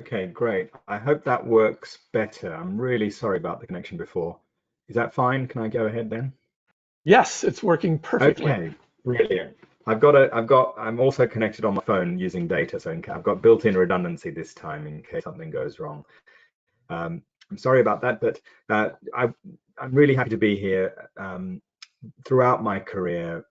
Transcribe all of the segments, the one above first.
Okay, great. I hope that works better. I'm really sorry about the connection before. Is that fine? Can I go ahead then? Yes, it's working perfectly. Okay, brilliant. I'm also connected on my phone using data, so I've got built-in redundancy this time in case something goes wrong. I'm sorry about that, but I'm really happy to be here. Throughout my career,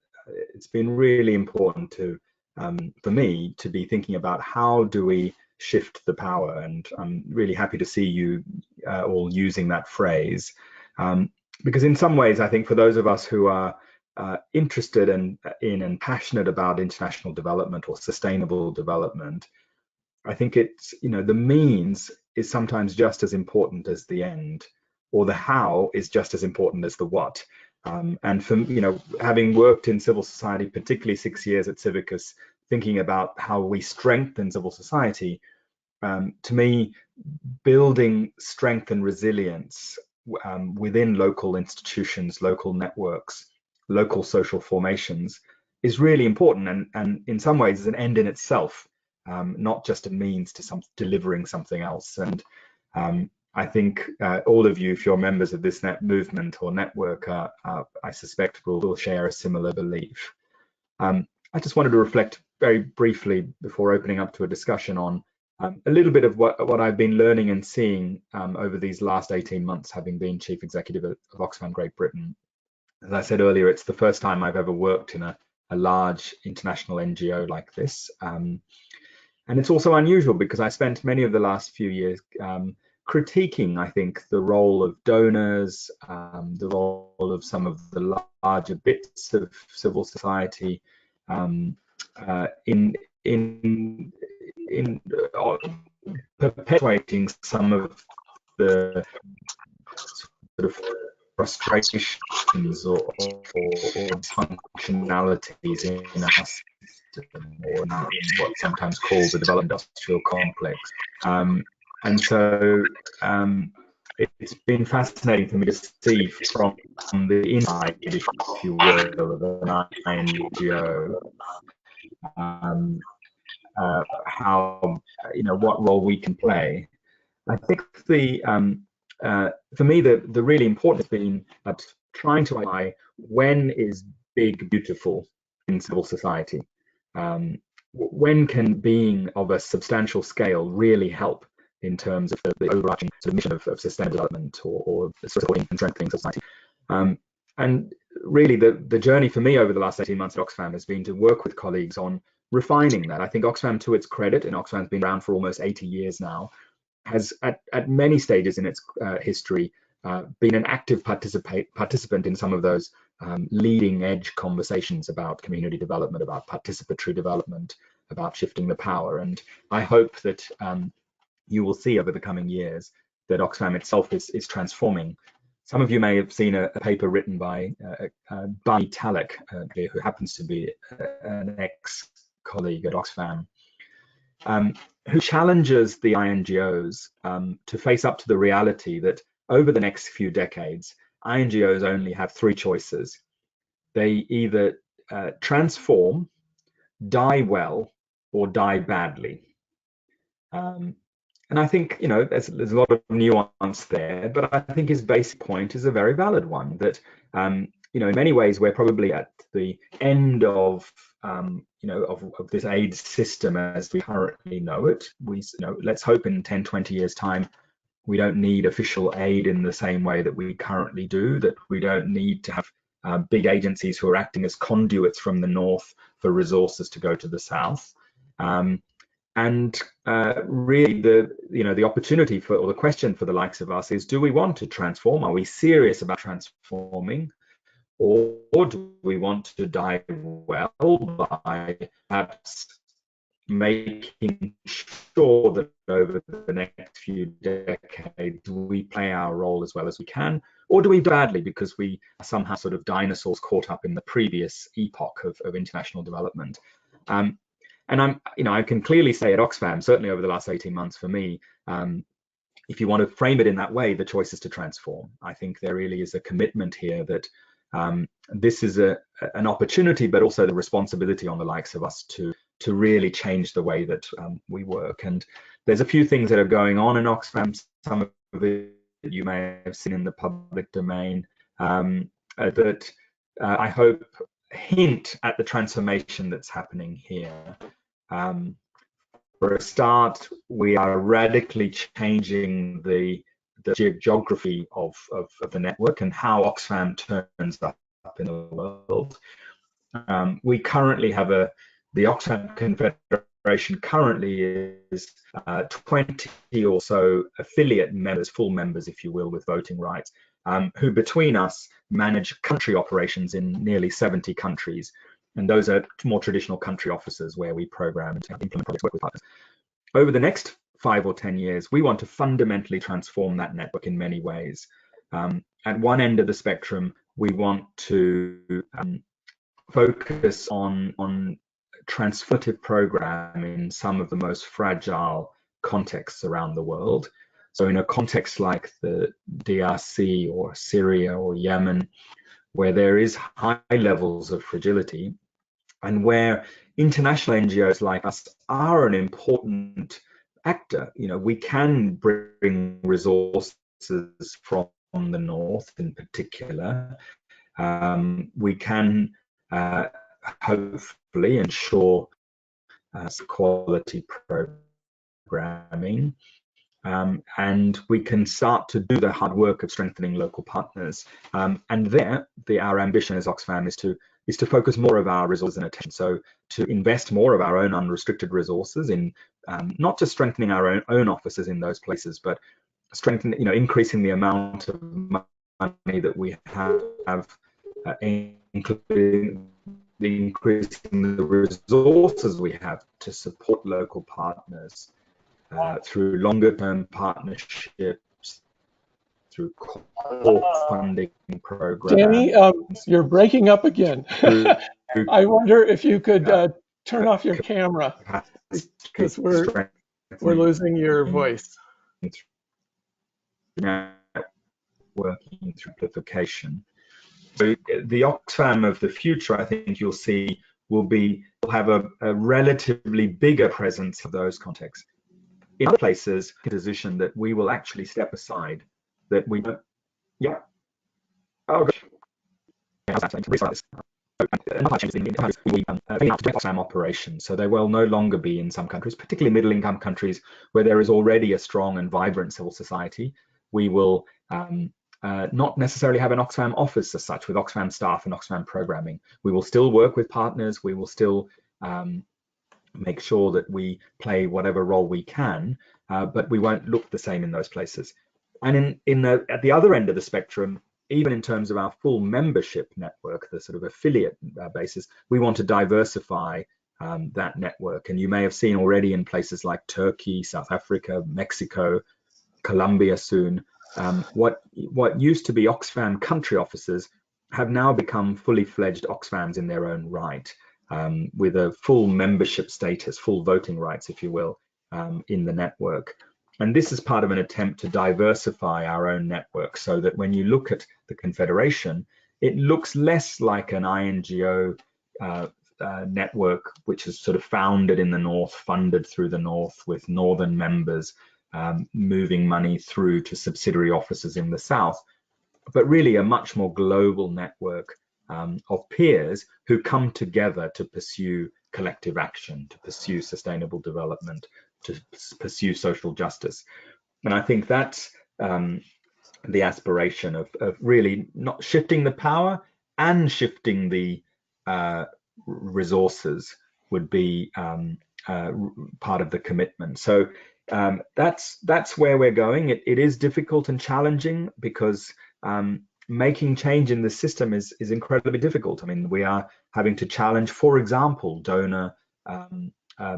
it's been really important for me to be thinking about how do we shift the power, and I'm really happy to see you all using that phrase, because in some ways, I think for those of us who are interested in and passionate about international development or sustainable development, I think it's, the means is sometimes just as important as the end, or the how is just as important as the what. And for, having worked in civil society, particularly 6 years at Civicus, thinking about how we strengthen civil society, to me, building strength and resilience within local institutions, local networks, local social formations is really important, and in some ways is an end in itself, not just a means to delivering something else. And I think all of you, if you're members of this movement or network, I suspect will share a similar belief. I just wanted to reflect very briefly before opening up to a discussion on a little bit of what I've been learning and seeing over these last 18 months, having been Chief Executive of Oxfam Great Britain. As I said earlier, it's the first time I've ever worked in a large international NGO like this. And it's also unusual because I spent many of the last few years critiquing, I think, the role of donors, the role of some of the larger bits of civil society in perpetuating some of the sort of frustrations or dysfunctionalities in our system, or in what's sometimes called the development industrial complex. And so it's been fascinating for me to see from the inside, if you will, of an INGO, how, what role we can play. I think for me, the really important has been trying to identify when is big beautiful in civil society. When can being of a substantial scale really help in terms of the overarching sort of mission of sustainable development, or supporting and strengthening society. And really, the journey for me over the last 18 months at Oxfam has been to work with colleagues on refining that. I think Oxfam, to its credit, and Oxfam's been around for almost 80 years now, has at many stages in its history been an active participant in some of those leading edge conversations about community development, about participatory development, about shifting the power. And I hope that you will see over the coming years that Oxfam itself is transforming. Some of you may have seen a paper written by Barney Talek, who happens to be an ex-colleague at Oxfam, who challenges the INGOs to face up to the reality that over the next few decades, INGOs only have three choices. They either transform, die well, or die badly. And I think, there's a lot of nuance there, but I think his basic point is a very valid one, that, in many ways, we're probably at the end of this aid system as we currently know it. Let's hope in 10, 20 years time, we don't need official aid in the same way that we currently do, that we don't need to have big agencies who are acting as conduits from the north for resources to go to the south. And really, the opportunity for, or the question for the likes of us is, do we want to transform? Are we serious about transforming? Or do we want to die well by perhaps making sure that over the next few decades we play our role as well as we can? Or do we badly because we are somehow sort of dinosaurs caught up in the previous epoch of international development? And I can clearly say at Oxfam, certainly over the last 18 months for me, if you want to frame it in that way, the choice is to transform. I think there really is a commitment here that this is an opportunity, but also the responsibility on the likes of us to to really change the way that we work. And there's a few things that are going on in Oxfam. Some of it you may have seen in the public domain that I hope hint at the transformation that's happening here. For a start, we are radically changing the geography of the network and how Oxfam turns up in the world. We currently have the Oxfam Confederation currently is 20 or so affiliate members, full members, if you will, with voting rights, who between us manage country operations in nearly 70 countries. And those are more traditional country offices where we program and implement projects, work with partners. Over the next 5 or 10 years, we want to fundamentally transform that network in many ways. At one end of the spectrum, we want to focus on transformative programming in some of the most fragile contexts around the world. So in a context like the DRC or Syria or Yemen, where there is high levels of fragility, and where international NGOs like us are an important actor. We can bring resources from the north in particular. We can hopefully ensure quality programming, and we can start to do the hard work of strengthening local partners. And there, our ambition as Oxfam is to focus more of our resources and attention. So to invest more of our own unrestricted resources in not just strengthening our own offices in those places, but increasing the amount of money that we have, including increasing the resources we have to support local partners through longer-term partnerships, through core funding programs. Danny, you're breaking up again. I wonder if you could turn off your camera, because we're losing your voice. Working through amplification. So the Oxfam of the future, I think you'll see, will have a relatively bigger presence of those contexts. In other places, a position that we will actually step aside, that we don't. Yeah. Oh gosh. Oxfam operations, so they will no longer be in some countries, particularly middle-income countries where there is already a strong and vibrant civil society. We will not necessarily have an Oxfam office as such with Oxfam staff and Oxfam programming. We will still work with partners. We will still make sure that we play whatever role we can, but we won't look the same in those places. And at the other end of the spectrum, even in terms of our full membership network, the sort of affiliate basis, we want to diversify that network. And you may have seen already in places like Turkey, South Africa, Mexico, Colombia soon, what used to be Oxfam country offices have now become fully fledged Oxfams in their own right, with a full membership status, full voting rights, if you will, in the network. And this is part of an attempt to diversify our own network so that when you look at the Confederation, it looks less like an INGO network, which is sort of founded in the north, funded through the north with northern members, moving money through to subsidiary offices in the south, but really a much more global network of peers who come together to pursue collective action, to pursue sustainable development, to pursue social justice. And I think that's the aspiration of really not shifting the power and shifting the resources would be part of the commitment. So that's where we're going. It is difficult and challenging because making change in the system is incredibly difficult. I mean, we are having to challenge, for example, donor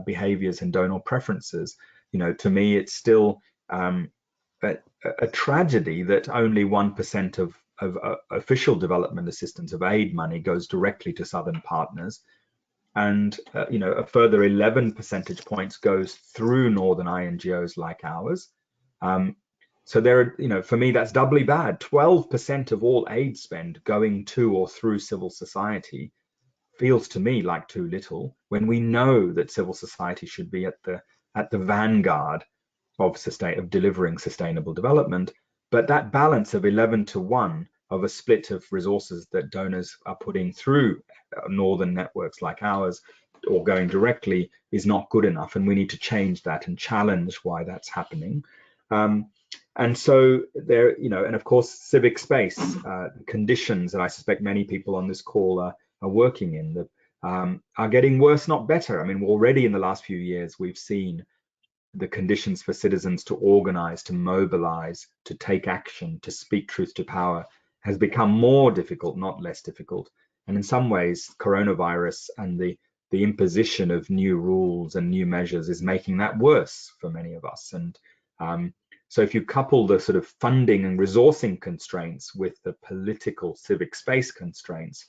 behaviors and donor preferences. To me, it's still a tragedy that only 1% of official development assistance of aid money goes directly to southern partners, and a further 11 percentage points goes through northern INGOs like ours. So there are, for me, that's doubly bad. 12% of all aid spend going to or through civil society feels to me like too little, when we know that civil society should be at the vanguard of delivering sustainable development. But that balance of 11-to-1 of a split of resources that donors are putting through northern networks like ours or going directly is not good enough, and we need to change that and challenge why that's happening. And so there, and of course, civic space conditions that I suspect many people on this call are working in that are getting worse, not better. I mean, already in the last few years, we've seen the conditions for citizens to organize, to mobilize, to take action, to speak truth to power has become more difficult, not less difficult. And in some ways, coronavirus and the imposition of new rules and new measures is making that worse for many of us. And so if you couple the sort of funding and resourcing constraints with the political civic space constraints,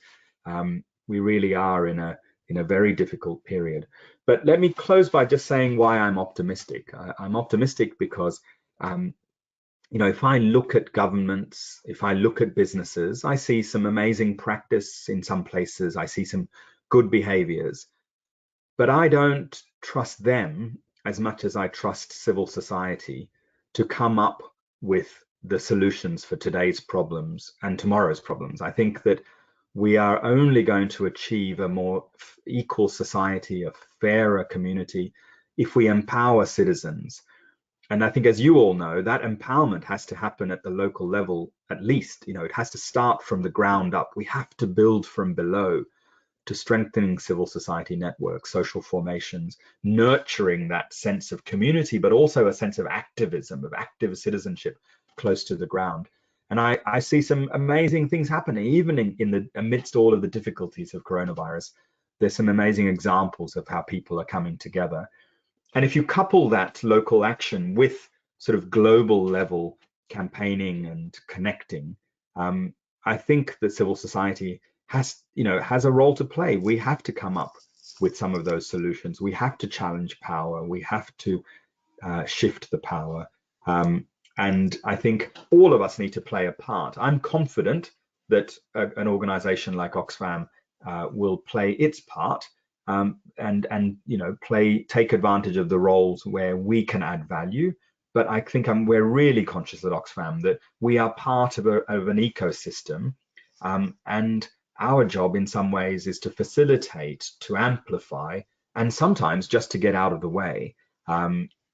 we really are in a very difficult period. But let me close by just saying why I'm optimistic. I'm optimistic because, if I look at governments, if I look at businesses, I see some amazing practice in some places. I see some good behaviors, but I don't trust them as much as I trust civil society to come up with the solutions for today's problems and tomorrow's problems. I think that we are only going to achieve a more equal society, a fairer community, if we empower citizens. And I think, as you all know, that empowerment has to happen at the local level, at least. It has to start from the ground up. We have to build from below to strengthening civil society networks, social formations, nurturing that sense of community, but also a sense of activism, of active citizenship close to the ground. And I see some amazing things happening, even in the amidst all of the difficulties of coronavirus. There's some amazing examples of how people are coming together. And if you couple that local action with sort of global level campaigning and connecting, I think that civil society has a role to play. We have to come up with some of those solutions. We have to challenge power. We have to shift the power. And I think all of us need to play a part. I'm confident that an organization like Oxfam will play its part and take advantage of the roles where we can add value. But I think we're really conscious at Oxfam that we are part of an ecosystem, and our job in some ways is to facilitate, to amplify, and sometimes just to get out of the way.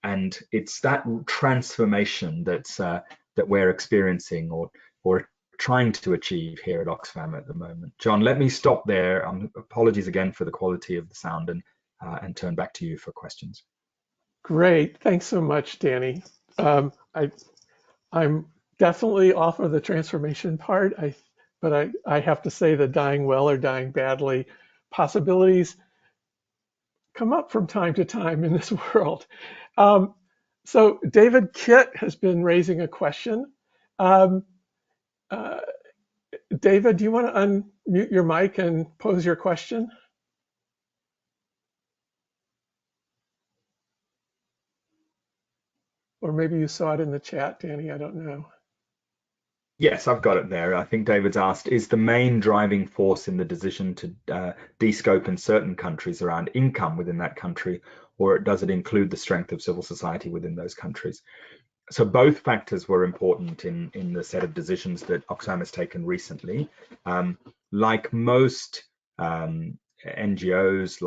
And it's that transformation that we're experiencing or trying to achieve here at Oxfam at the moment. John, let me stop there. Apologies again for the quality of the sound, and turn back to you for questions. Great, thanks so much, Danny. I'm definitely off of the transformation part, but I have to say the dying well or dying badly possibilities come up from time to time in this world. So David Kitt has been raising a question. David, do you want to unmute your mic and pose your question? Or maybe you saw it in the chat, Danny, I don't know. Yes, I've got it there. I think David's asked, is the main driving force in the decision to de-scope in certain countries around income within that country, or does it include the strength of civil society within those countries? So both factors were important in the set of decisions that Oxfam has taken recently. Like most NGOs,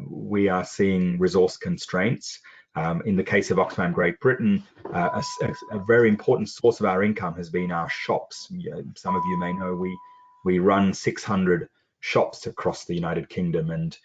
we are seeing resource constraints. In the case of Oxfam Great Britain, a very important source of our income has been our shops. Some of you may know we run 600 shops across the United Kingdom, and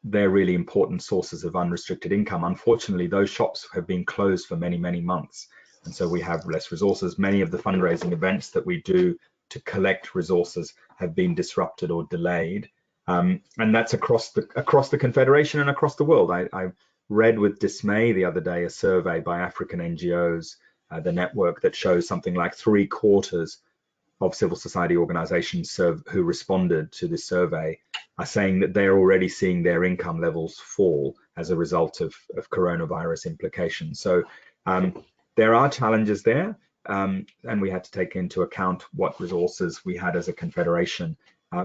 they're really important sources of unrestricted income. Unfortunately, those shops have been closed for many, many months, and so we have less resources. Many of the fundraising events that we do to collect resources have been disrupted or delayed, and that's across the Confederation and across the world. I read with dismay the other day a survey by African NGOs, the network, that shows something like 3/4 of civil society organizations who responded to this survey are saying that they're already seeing their income levels fall as a result of coronavirus implications. So there are challenges there, and we had to take into account what resources we had as a confederation.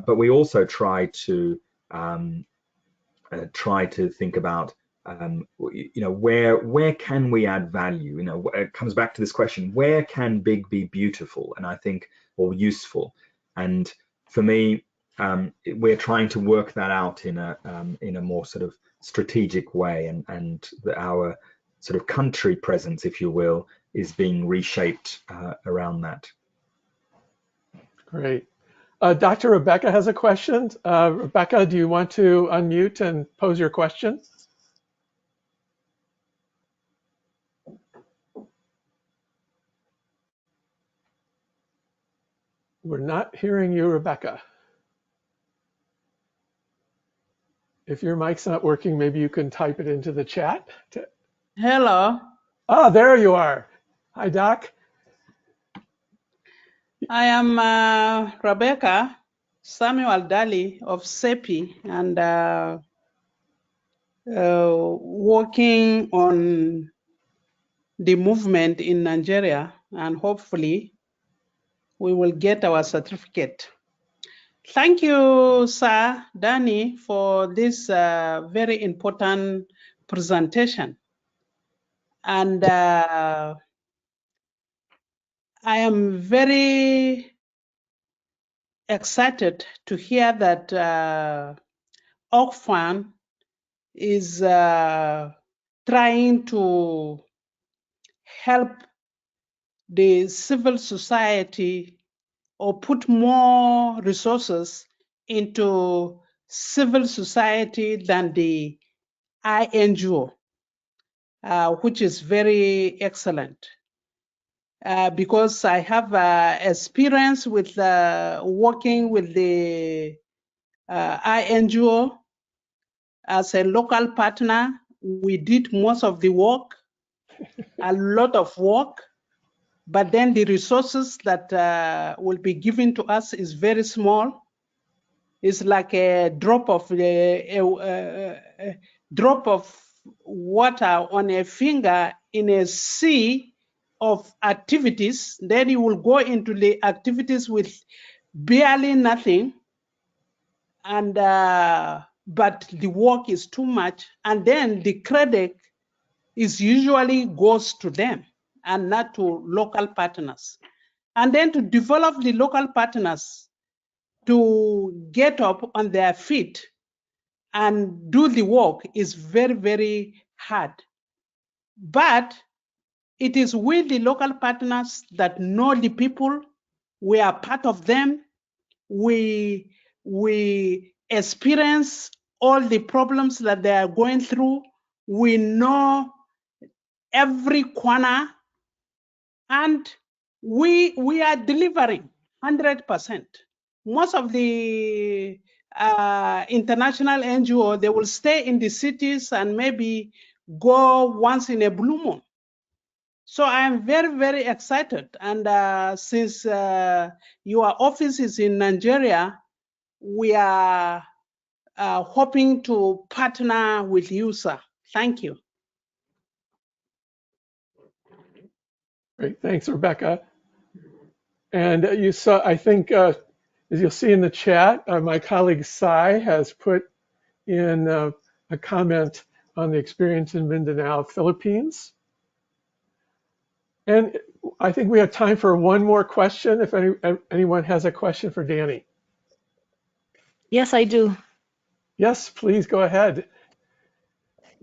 but we also try to think about where can we add value. It comes back to this question: where can big be beautiful, and I think, or useful? And for me, we're trying to work that out in a more sort of strategic way, and our sort of country presence, if you will, is being reshaped around that. Great. Dr. Rebecca has a question. Rebecca, do you want to unmute and pose your question? We're not hearing you, Rebecca. If your mic's not working, maybe you can type it into the chat. Hello. Ah, there you are. Hi, Doc. I am Rebecca Samuel Daly of SEPI, and working on the movement in Nigeria, and hopefully we will get our certificate. Thank you, Sir Danny, for this very important presentation. And I am very excited to hear that Oxfam is trying to help the civil society or put more resources into civil society than the INGO, which is very excellent. Because I have experience with working with the INGO as a local partner. We did most of the work, a lot of work, but then the resources that will be given to us is very small. It's like a drop of water on a finger in a sea of activities. Then you will go into the activities with barely nothing, and but the work is too much, and then the credit is usually goes to them and not to local partners. And then to develop the local partners to get up on their feet and do the work is very, very hard. But it is with the local partners that know the people. We are part of them. We experience all the problems that they are going through. We know every corner, and we are delivering 100%. Most of the international NGO, they will stay in the cities and maybe go once in a blue moon. So I am very, very excited. And since your office is in Nigeria, we are hoping to partner with you, sir. Thank you. Great, thanks, Rebecca. And you saw, I think, as you'll see in the chat, my colleague Sai has put in a comment on the experience in Mindanao, Philippines. And I think we have time for one more question, if anyone has a question for Danny. Yes, I do. Yes, please go ahead.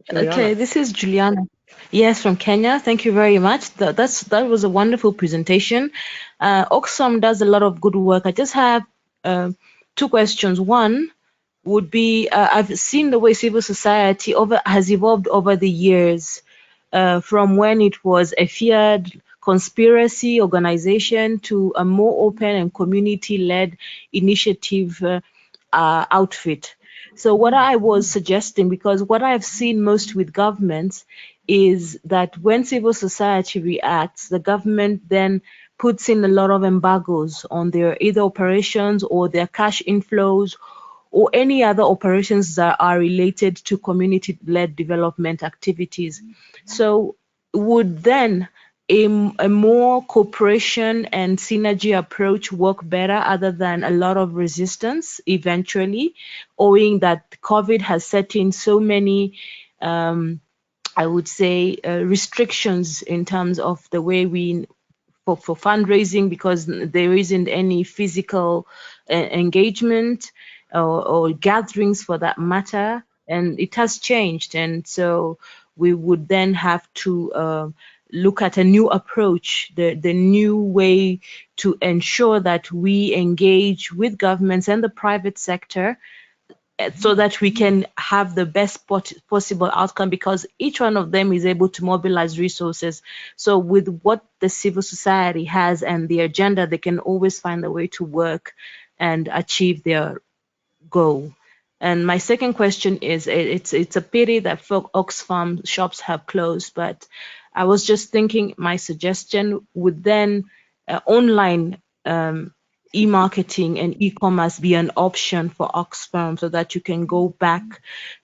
Juliana. Okay, this is Juliana. Yes, from Kenya. Thank you very much. That was a wonderful presentation. Oxfam does a lot of good work. I just have two questions. One would be, I've seen the way civil society has evolved over the years, from when it was a feared conspiracy organization to a more open and community-led initiative outfit. So what I was suggesting, because what I've seen most with governments is that when civil society reacts, the government then puts in a lot of embargoes on their either operations or their cash inflows or any other operations that are related to community-led development activities. So would then a more cooperation and synergy approach work better other than a lot of resistance eventually, owing that COVID has set in so many, I would say, restrictions in terms of the way we for fundraising, because there isn't any physical engagement or gatherings for that matter, and it has changed. And so we would then have to look at a new approach, the new way to ensure that we engage with governments and the private sector so that we can have the best possible outcome, because each one of them is able to mobilize resources. So with what the civil society has and the agenda, they can always find a way to work and achieve their goal. And my second question is, it's a pity that Oxfam shops have closed, but I was just thinking my suggestion would then online e-marketing and e-commerce be an option for Oxfam, so that you can go back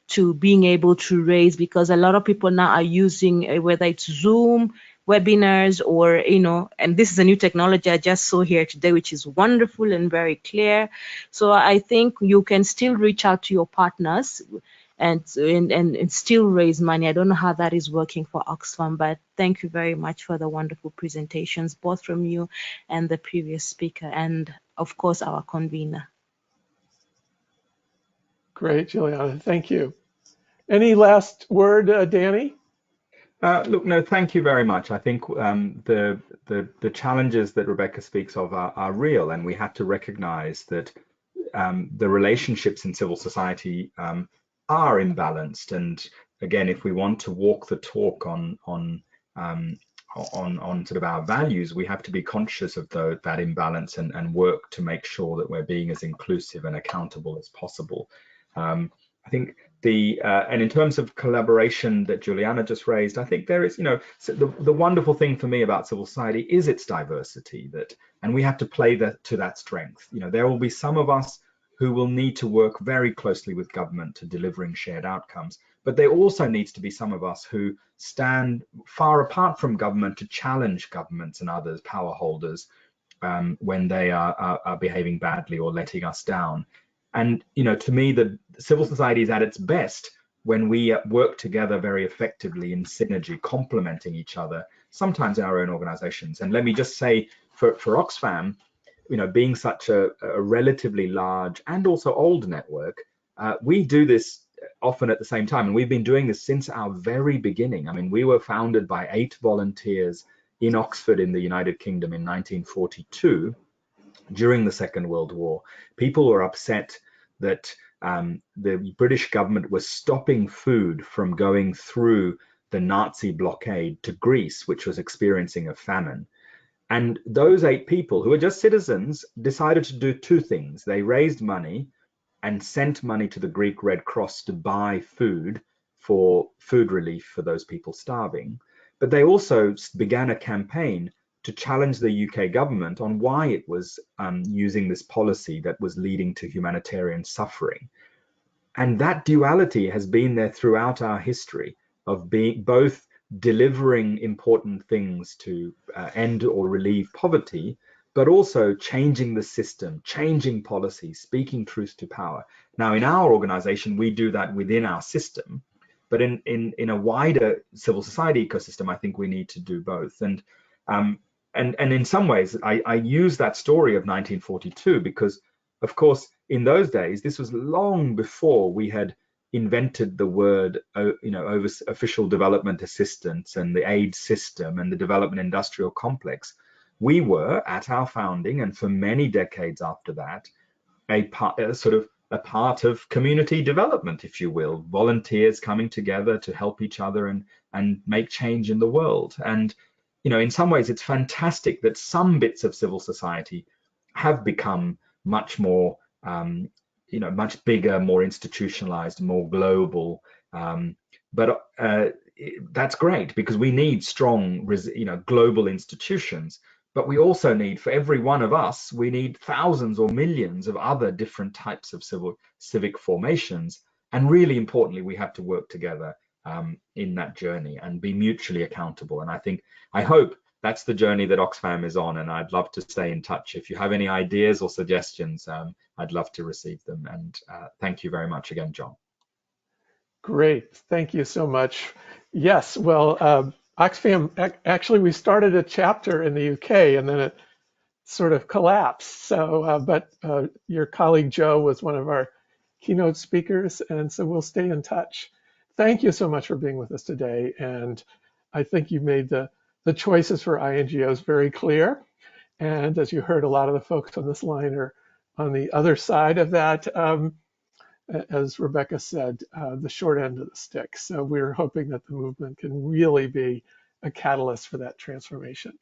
to being able to raise, because a lot of people now are using whether it's Zoom webinars or, and this is a new technology I just saw here today, which is wonderful and very clear. So I think you can still reach out to your partners and still raise money. I don't know how that is working for Oxfam, but thank you very much for the wonderful presentations, both from you and the previous speaker, and of course our convener. Great, Juliana, thank you. Any last word, Danny? Look, no, thank you very much. I think the challenges that Rebecca speaks of are real, and we have to recognize that the relationships in civil society are imbalanced. And again, if we want to walk the talk on sort of our values, we have to be conscious of that imbalance and work to make sure that we're being as inclusive and accountable as possible. I think and in terms of collaboration that Juliana just raised, I think there is, so the wonderful thing for me about civil society is its diversity, and we have to play to that strength. There will be some of us who will need to work very closely with government to delivering shared outcomes, but there also needs to be some of us who stand far apart from government to challenge governments and others, power holders, when they are behaving badly or letting us down. And, to me, the civil society is at its best when we work together very effectively in synergy, complementing each other, sometimes in our own organizations. And let me just say, for Oxfam, being such a relatively large and also old network, we do this often at the same time. And we've been doing this since our very beginning. I mean, we were founded by 8 volunteers in Oxford in the United Kingdom in 1942. During the Second World War, people were upset that the British government was stopping food from going through the Nazi blockade to Greece, which was experiencing a famine. And those 8 people, who were just citizens, decided to do 2 things. They raised money and sent money to the Greek Red Cross to buy food for food relief for those people starving. But they also began a campaign to challenge the UK government on why it was using this policy that was leading to humanitarian suffering. And that duality has been there throughout our history, of being both delivering important things to end or relieve poverty, but also changing the system, changing policy, speaking truth to power. Now, in our organization, we do that within our system, but in a wider civil society ecosystem, I think we need to do both. And in some ways, I use that story of 1942 because, of course, in those days, this was long before we had invented the word, over official development assistance and the aid system and the development industrial complex. We were, at our founding and for many decades after that, a part of community development, if you will, volunteers coming together to help each other and make change in the world. And in some ways, it's fantastic that some bits of civil society have become much more, much bigger, more institutionalized, more global. But that's great, because we need strong, global institutions. But we also need, for every one of us, we need thousands or millions of other different types of civic formations. And really importantly, we have to work together in that journey and be mutually accountable. And I hope that's the journey that Oxfam is on, and I'd love to stay in touch. If you have any ideas or suggestions, I'd love to receive them. And thank you very much again, John. Great, thank you so much. Yes, well, Oxfam, actually we started a chapter in the UK and then it sort of collapsed. So, but your colleague Joe was one of our keynote speakers, and so we'll stay in touch. Thank you so much for being with us today. And I think you made the choices for INGOs very clear. And as you heard, a lot of the folks on this line are on the other side of that, as Rebecca said, the short end of the stick. So we're hoping that the movement can really be a catalyst for that transformation.